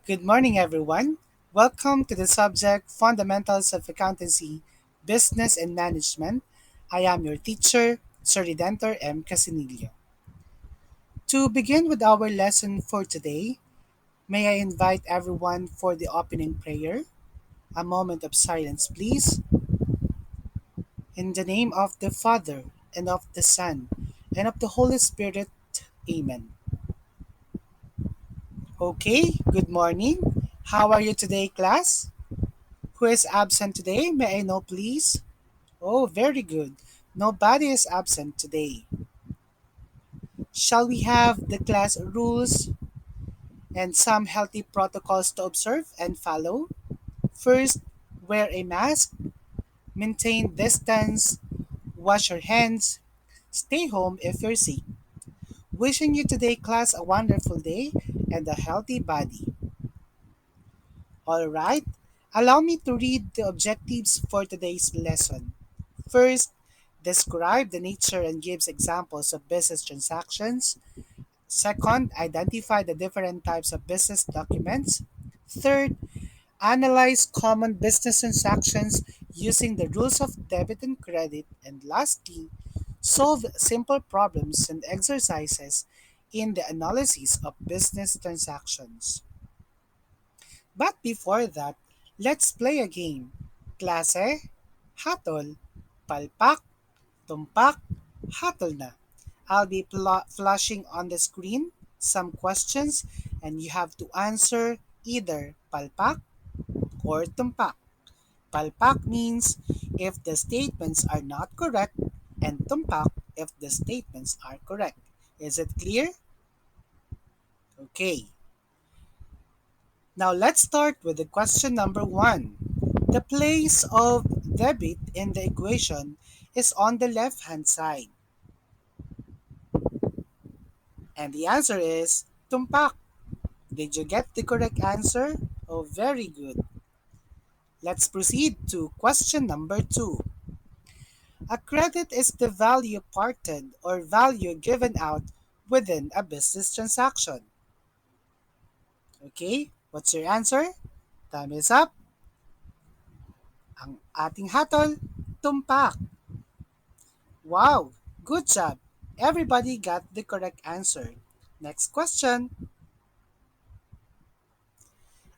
Good morning, everyone. Welcome to the subject Fundamentals of Accountancy, Business and Management. I am your teacher, Sir Redentor M. Casinillo. To begin with our lesson for today, may I invite everyone for the opening prayer? A moment of silence, please. In the name of the Father, and of the Son, and of the Holy Spirit, Amen. Okay, good morning. How are you today, class? Who is absent today? May I know, please? Oh, very good. Nobody is absent today. Shall we have the class rules and some healthy protocols to observe and follow? First, wear a mask, maintain distance, wash your hands, stay home if you're sick. Wishing you today, class, a wonderful day and a healthy body. All right, allow me to read the objectives for today's lesson. First, describe the nature and gives examples of business transactions. Second, identify the different types of business documents. Third, analyze common business transactions using the rules of debit and credit. And lastly, solve simple problems and exercises in the analysis of business transactions. But before that, let's play a game. Klase, hatol, palpak, tumpak, hatol na. I'll be flashing on the screen some questions and you have to answer either palpak or tumpak. Palpak means if the statements are not correct and tumpak if the statements are correct. Is it clear? Okay. Now let's start with the question number one. The place of debit in the equation is on the left hand side. And the answer is tumpak. Did you get the correct answer? Oh, very good. Let's proceed to question number two. A credit is the value parted or value given out within a business transaction. Okay, what's your answer? Time is up. Ang ating hatol, tumpak. Wow, good job. Everybody got the correct answer. Next question.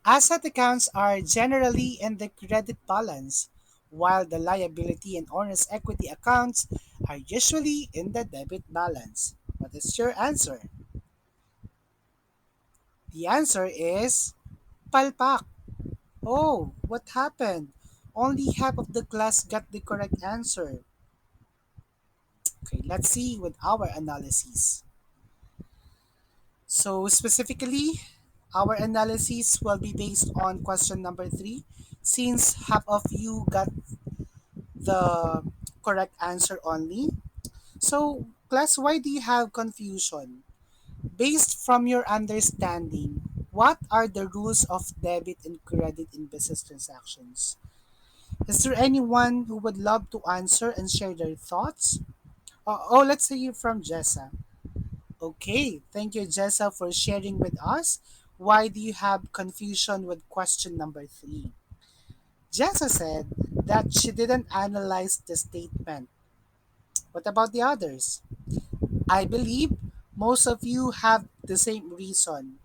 Asset accounts are generally in the credit balance, while the liability and owner's equity accounts are usually in the debit balance. What is your answer? The answer is palpak. Oh, what happened? Only half of the class got the correct answer. Okay, let's see with our analysis. So specifically, our analysis will be based on question number three. Since half of you got the correct answer only. So, class, why do you have confusion? Based from your understanding, what are the rules of debit and credit in business transactions? Is there anyone who would love to answer and share their thoughts? Let's hear from Jessa. Okay, thank you, Jessa, for sharing with us. Why do you have confusion with question number three? Jessa said that she didn't analyze the statement. What about the others? I believe most of you have the same reason.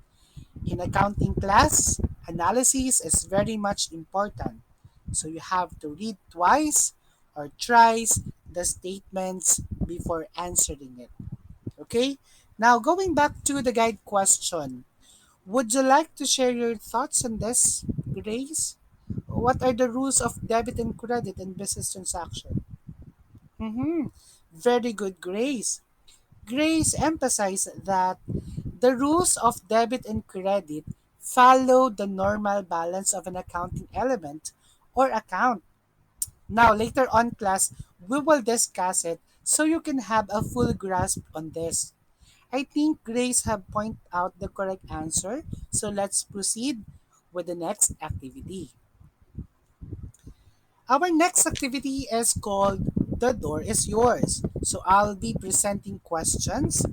In accounting class, analysis is very much important. So you have to read twice or thrice the statements before answering it. Okay? Now going back to the guide question. Would you like to share your thoughts on this, Grace? What are the rules of debit and credit in business transaction? Mm-hmm. Very good, Grace. Grace emphasized that the rules of debit and credit follow the normal balance of an accounting element or account. Now, later on, class, we will discuss it so you can have a full grasp on this. I think Grace have pointed out the correct answer, so let's proceed with the next activity. Our next activity is called The Door is Yours. So I'll be presenting questions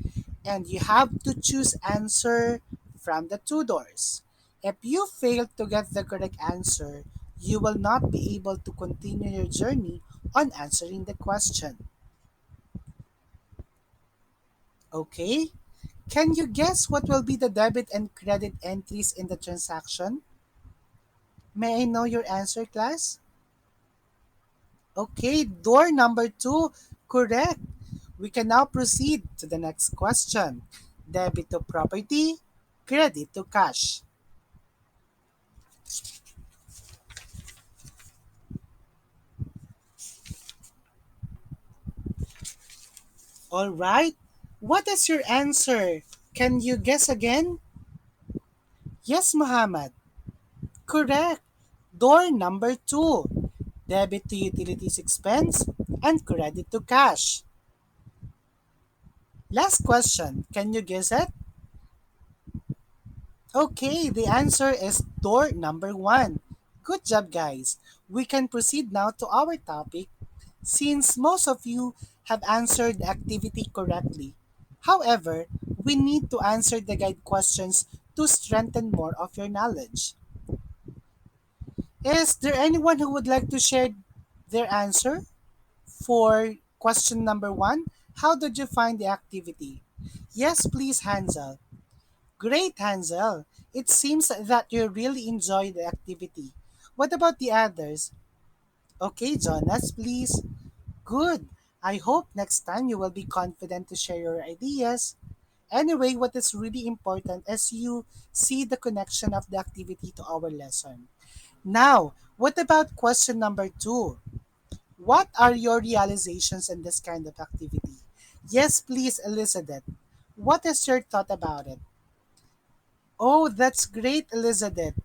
and you have to choose answer from the two doors. If you fail to get the correct answer, you will not be able to continue your journey on answering the question. Okay? Can you guess what will be the debit and credit entries in the transaction? May I know your answer, class? Okay, door number two, correct. We can now proceed to the next question. Debit to property, credit to cash. All right. What is your answer? Can you guess again? Yes, Muhammad. Correct. Door number two. Debit to utilities expense and credit to cash. Last question. Can you guess it? Okay, the answer is door number one. Good job, guys. We can proceed now to our topic since most of you have answered the activity correctly. However, we need to answer the guide questions to strengthen more of your knowledge. Is there anyone who would like to share their answer for question number one? How did you find the activity? Yes, please, Hansel. Great, Hansel. It seems that you really enjoy the activity. What about the others? Okay, Jonas, please. Good. I hope next time you will be confident to share your ideas. Anyway, what is really important is you see the connection of the activity to our lesson. Now, what about question number two? What are your realizations in this kind of activity? Yes, please, Elizabeth. What is your thought about it? Oh, that's great, Elizabeth.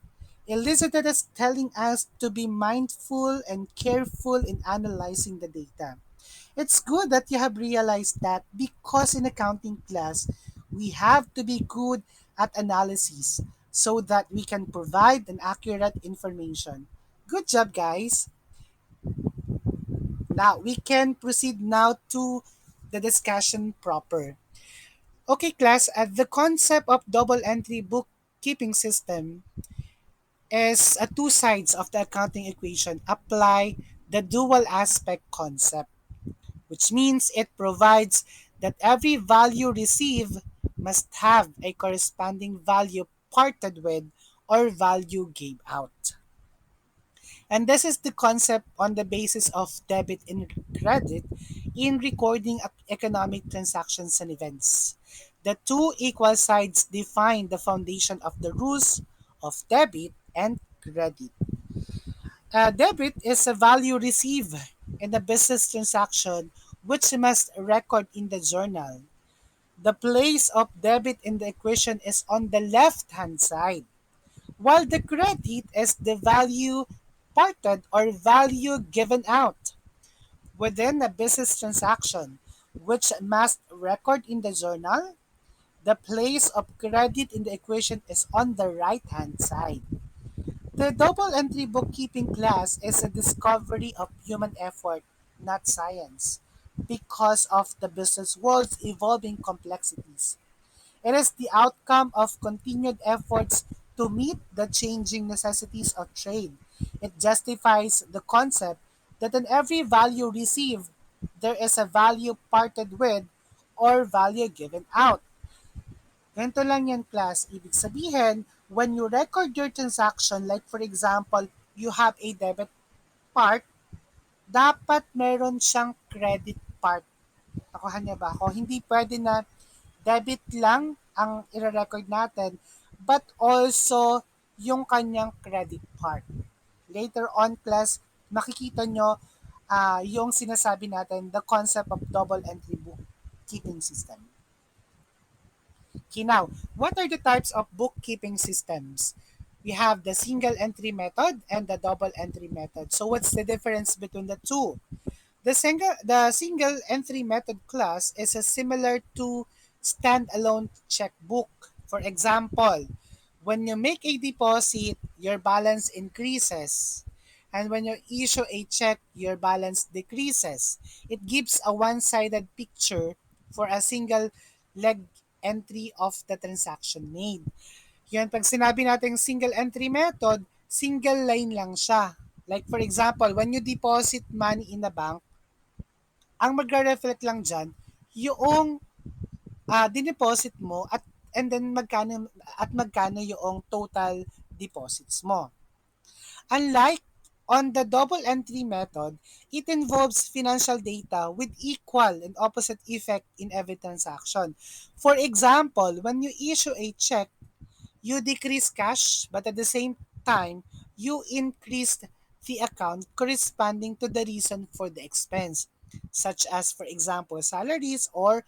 Elizabeth is telling us to be mindful and careful in analyzing the data. It's good that you have realized that because in accounting class, we have to be good at analysis so that we can provide an accurate information. Good job, guys. Now, we can proceed now to the discussion proper. Okay, class, the concept of double entry bookkeeping system is two sides of the accounting equation apply the dual aspect concept, which means it provides that every value received must have a corresponding value parted with or value gave out. And this is the concept on the basis of debit and credit in recording economic transactions and events. The two equal sides define the foundation of the rules of debit and credit. Debit is a value received in a business transaction which must record in the journal. The place of debit in the equation is on the left hand side, while the credit is the value parted or value given out within a business transaction, which must record in the journal. The place of credit in the equation is on the right hand side. The double entry bookkeeping class is a discovery of human effort, not science, because of the business world's evolving complexities. It is the outcome of continued efforts to meet the changing necessities of trade. It justifies the concept that in every value received, there is a value parted with or value given out. Ganito lang yan, class. Ibig sabihin, when you record your transaction, like for example, you have a debit part, dapat meron siyang credit part. Nakuha niya ba ako? Hindi pwede na debit lang ang i-record natin, but also yung kanyang credit part. Later on, class, makikita nyo yung sinasabi natin, the concept of double entry bookkeeping system. Okay, now, what are the types of bookkeeping systems? We have the single entry method and the double entry method. So what's the difference between the two? The single entry method class is a similar to standalone checkbook. For example, when you make a deposit, your balance increases. And when you issue a check, your balance decreases. It gives a one-sided picture for a single leg entry of the transaction made. Yan, pag sinabi natin single entry method, single line lang siya. Like for example, when you deposit money in a bank, ang magre-reflect lang dyan, yung dineposit mo and then magkano yung total deposits mo. Unlike on the double entry method, it involves financial data with equal and opposite effect in every transaction. For example, when you issue a check, you decrease cash, but at the same time, you increased the account corresponding to the reason for the expense, such as, for example, salaries or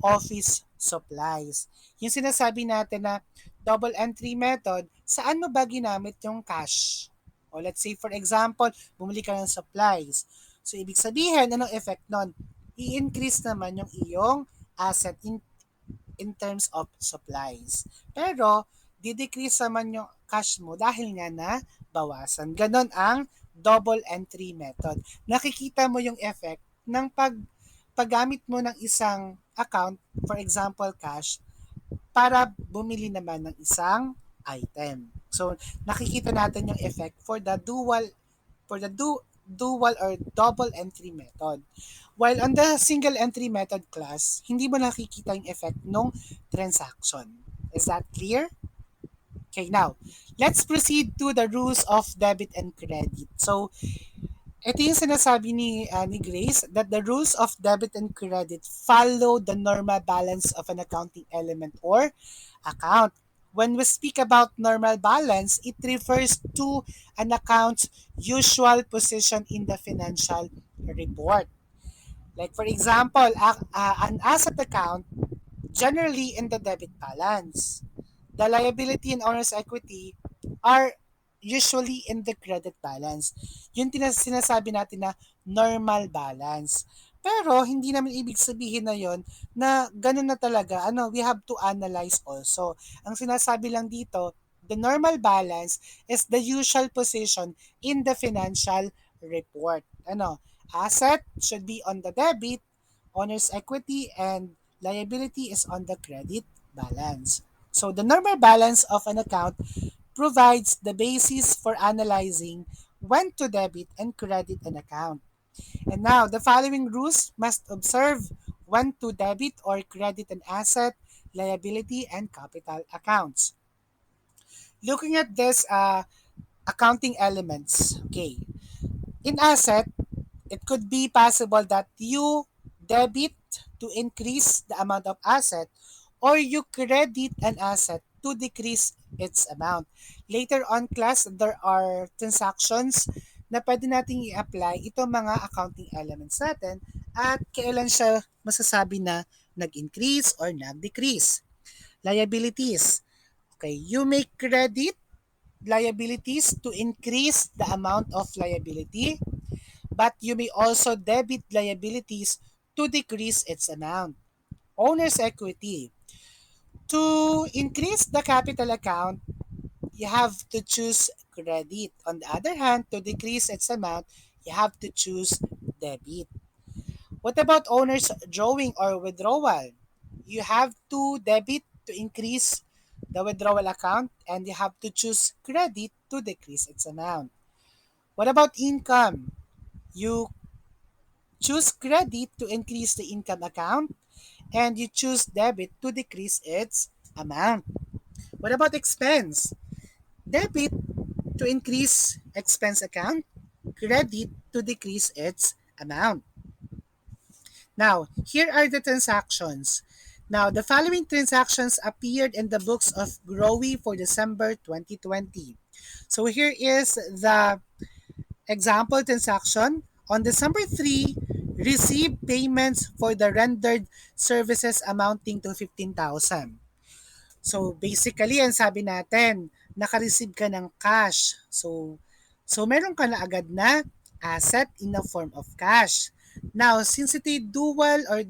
office supplies. Yung sinasabi natin na double entry method, saan mo ba ginamit yung cash? O let's say, for example, bumili ka ng supplies. So, ibig sabihin, anong effect nun? I-increase naman yung iyong asset in terms of supplies. Pero, didecrease naman yung cash mo dahil nga na bawasan. Ganon ang double entry method. Nakikita mo yung effect ng paggamit mo ng isang account, for example, cash, para bumili naman ng isang item. So, nakikita natin yung effect for the dual or double entry method. While on the single entry method class, hindi mo nakikita yung effect ng transaction. Is that clear? Okay, now, let's proceed to the rules of debit and credit. So, ito yung sinasabi ni Grace that the rules of debit and credit follow the normal balance of an accounting element or account. When we speak about normal balance, it refers to an account's usual position in the financial report. Like for example, an asset account generally in the debit balance. The liability and owner's equity are usually in the credit balance. Yung sinasabi natin na normal balance. Pero hindi naman ibig sabihin na yon na ganun na talaga. We have to analyze also. Ang sinasabi lang dito, the normal balance is the usual position in the financial report. Asset should be on the debit, owner's equity, and liability is on the credit balance. So the normal balance of an account provides the basis for analyzing when to debit and credit an account. And now, the following rules must observe when to debit or credit an asset, liability, and capital accounts. Looking at this accounting elements, okay. In asset, it could be possible that you debit to increase the amount of asset or you credit an asset to decrease its amount. Later on class, there are transactions na pwede nating i-apply itong mga accounting elements natin at kailan siya masasabi na nag-increase or nag-decrease. Liabilities. Okay, you may credit liabilities to increase the amount of liability, but you may also debit liabilities to decrease its amount. Owner's equity. To increase the capital account, you have to choose credit. On the other hand, to decrease its amount, you have to choose debit. What about owner's drawing or withdrawal? You have to debit to increase the withdrawal account and you have to choose credit to decrease its amount. What about income? You choose credit to increase the income account and you choose debit to decrease its amount. What about expense? Debit to increase expense account, credit to decrease its amount. Now, here are the transactions. Now, the following transactions appeared in the books of Growy for December 2020. So here is the example transaction. On December 3, received payments for the rendered services amounting to 15,000. So basically, ang sabi natin, naka-receive ka ng cash. So meron ka na agad na asset in the form of cash. Now, since ito yung dual or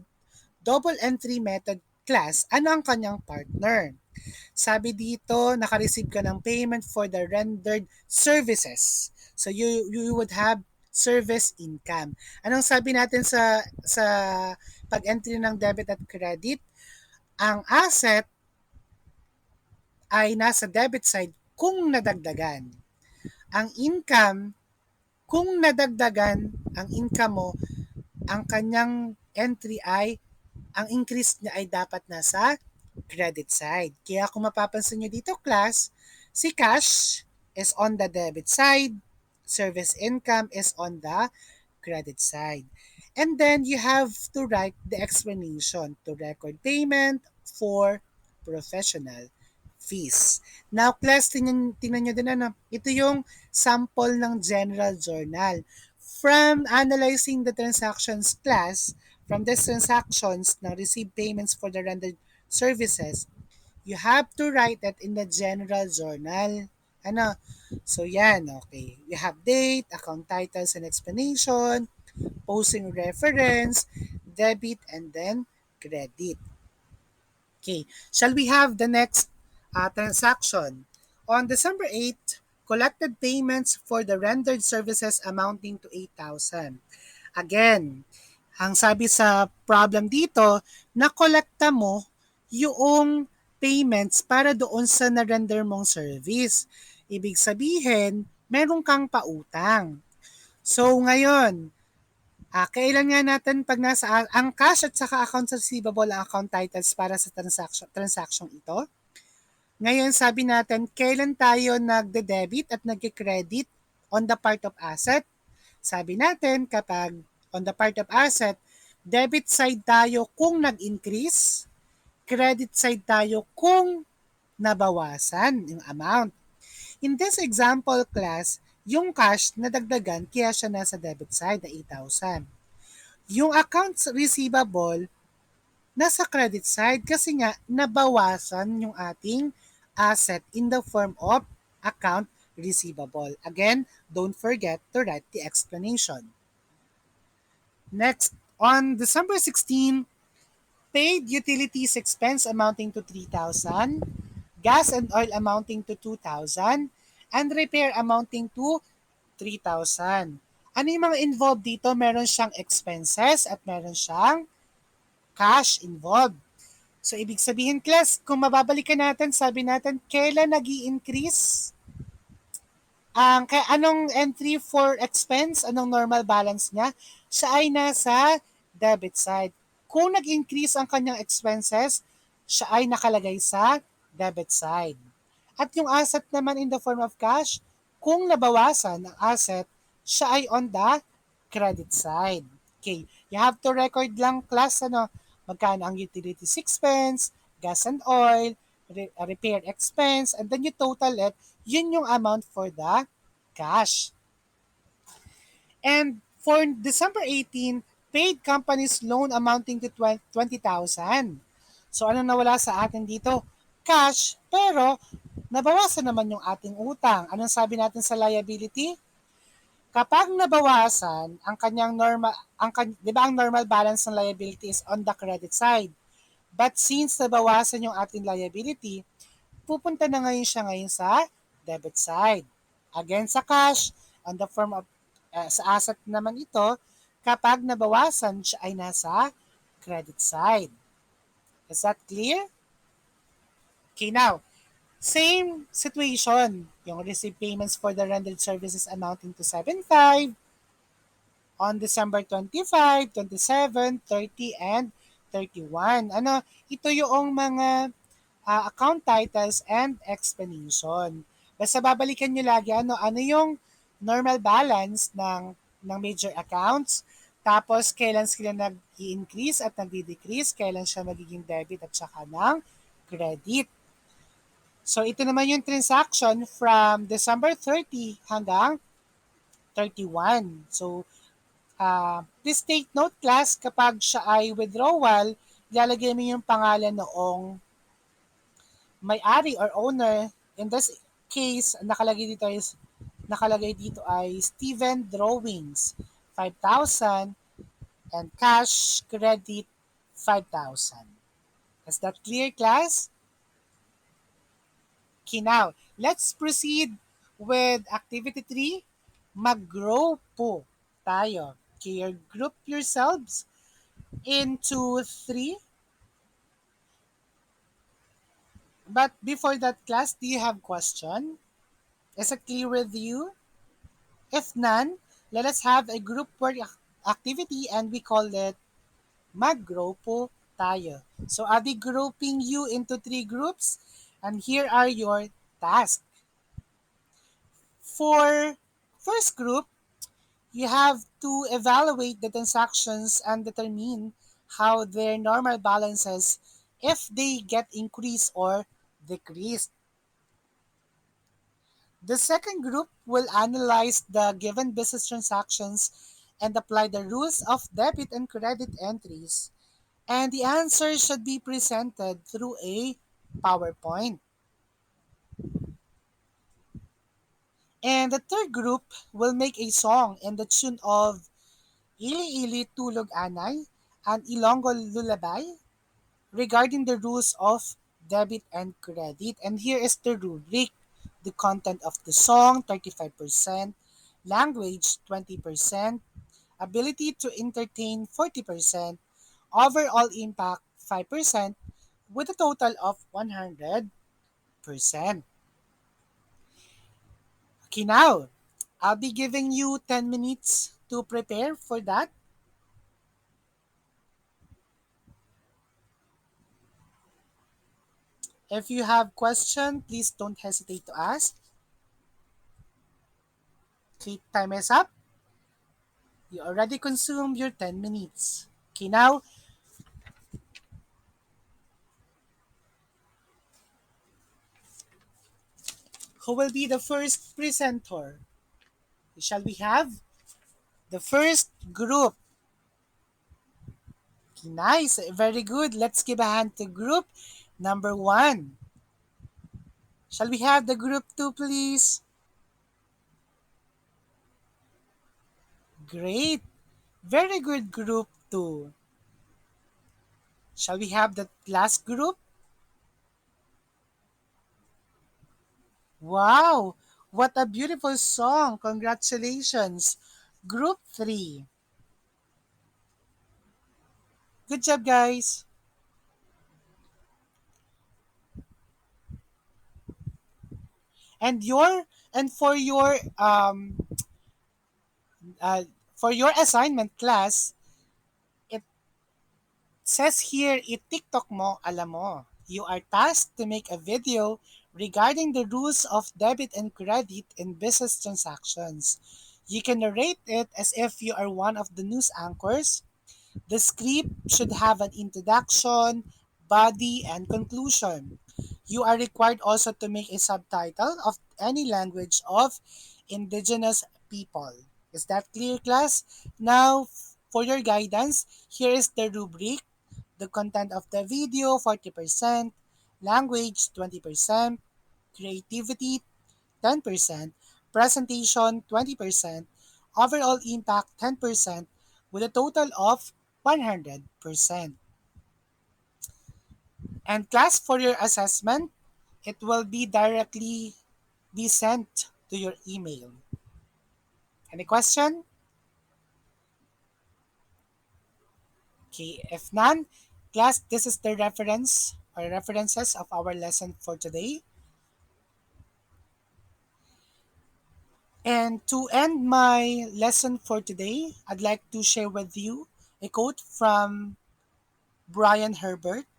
double entry method class, ano ang kanyang partner? Sabi dito, naka-receive ka ng payment for the rendered services. So you would have service income. Anong sabi natin sa pag-entry ng debit at credit? Ang asset ay nasa debit side kung nadagdagan. Ang income, kung nadagdagan ang income mo, ang kanyang entry ay, ang increase niya ay dapat nasa credit side. Kaya kung mapapansin nyo dito class, si cash is on the debit side, service income is on the credit side. And then you have to write the explanation to record payment for professional fees. Now, class, tingnan nyo din ano, ito yung sample ng general journal. From analyzing the transactions class, from these transactions ng received payments for the rendered services, you have to write that in the general journal. Ano? So, yan, okay. You have date, account titles and explanation, posting reference, debit, and then credit. Okay, shall we have the next transaction? On December 8th, collected payments for the rendered services amounting to 8,000. Again, ang sabi sa problem dito, na-collecta mo yung payments para doon sa na-render mong service. Ibig sabihin, meron kang pautang. So ngayon, kailan nga natin pag nasa ang cash at saka accounts receivable ang account titles para sa transaction ito? Ngayon sabi natin, kailan tayo nagde-debit at nagke-credit on the part of asset? Sabi natin, kapag on the part of asset, debit side tayo kung nag-increase, credit side tayo kung nabawasan yung amount. In this example class, yung cash nadagdagan kaya siya nasa debit side na 8,000. Yung accounts receivable, nasa credit side kasi nga nabawasan yung ating asset in the form of account receivable. Again, don't forget to write the explanation. Next, on December 16, paid utilities expense amounting to 3,000, gas and oil amounting to 2,000, and repair amounting to 3,000. Ano yung mga involved dito? Meron siyang expenses at meron siyang cash involved. So, ibig sabihin, class, kung mababalikan natin, sabi natin, kailan nag increase kaya anong entry for expense, anong normal balance niya? Siya ay nasa debit side. Kung nag-increase ang kanyang expenses, siya ay nakalagay sa debit side. At yung asset naman in the form of cash, kung nabawasan ang asset, siya ay on the credit side. Okay, you have to record lang class magkano ang utilities expense, gas and oil, repair expense, and then you total it, yun yung amount for the cash. And for December 18, paid companies loan amounting to 20,000. So ano nawala sa atin dito? Cash, pero nabawasan naman yung ating utang. Anong sabi natin sa liability? Kapag nabawasan ang kanyang normal, 'di ba ang normal balance ng liability is on the credit side. But since nabawasan yung ating liability, pupunta na ngayon siya ngayon sa debit side. Again sa cash, on the form of sa asset naman ito, kapag nabawasan siya ay nasa credit side. Is that clear? Okay, now, same situation. Yung receive payments for the rendered services amounting to 7,500 on December 25, 27, 30, and 31. Ito yung mga account titles and explanation. Basta babalikan nyo lagi ano yung normal balance ng major accounts, tapos kailan sila nag-i-increase at nag-decrease, kailan siya magiging debit at saka ng credit. So ito naman yung transaction from December 30 hanggang 31. So please take note class, kapag siya ay withdrawal, ilalagay mo yung pangalan noong may-ari or owner. In this case, nakalagay dito ay Steven Drawings, 5,000, and cash credit 5,000. Is that clear, class? Okay, now, let's proceed with activity 3. Mag-grow po tayo. Okay, group yourselves into 3. But before that, class, do you have question? Is it clear with you? If none, let us have a group work activity and we call it Maggrupo tayo. So I'll be grouping you into three groups and here are your tasks. For first group, you have to evaluate the transactions and determine how their normal balances if they get increased or decreased. The second group will analyze the given business transactions and apply the rules of debit and credit entries. And the answer should be presented through a PowerPoint. And the third group will make a song in the tune of Ili Ili Tulog Anay and Ilonggo Lullaby regarding the rules of debit and credit. And here is the rubric. The content of the song, 35%, language, 20%, ability to entertain, 40%, overall impact, 5%, with a total of 100%. Okay, now, I'll be giving you 10 minutes to prepare for that. If you have question, please don't hesitate to ask. Okay, time is up. You already consumed your 10 minutes. Okay, now, who will be the first presenter? Shall we have the first group? Okay, nice, very good. Let's give a hand to group number one. Shall we have the group two, please? Great, very good group two. Shall we have the last group? Wow, what a beautiful song. Congratulations. Group 3. Good job, guys. And your and uh, for your assignment class, it says here i-TikTok mo, alam mo. You are tasked to make a video regarding the rules of debit and credit in business transactions. You can narrate it as if you are one of the news anchors. The script should have an introduction, body, and conclusion. You are required also to make a subtitle of any language of indigenous people. Is that clear, class? Now, for your guidance, here is the rubric. The content of the video, 40%, language, 20%, creativity, 10%, presentation, 20%, overall impact, 10%, with a total of 100%. And class, for your assessment, it will be sent to your email. Any question? Okay, if none, class, this is the reference or references of our lesson for today. And to end my lesson for today, I'd like to share with you a quote from Brian Herbert.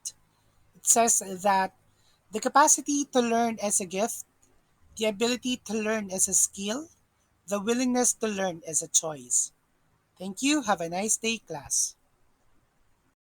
It says that the capacity to learn is a gift, the ability to learn is a skill, the willingness to learn is a choice. Thank you. Have a nice day, class.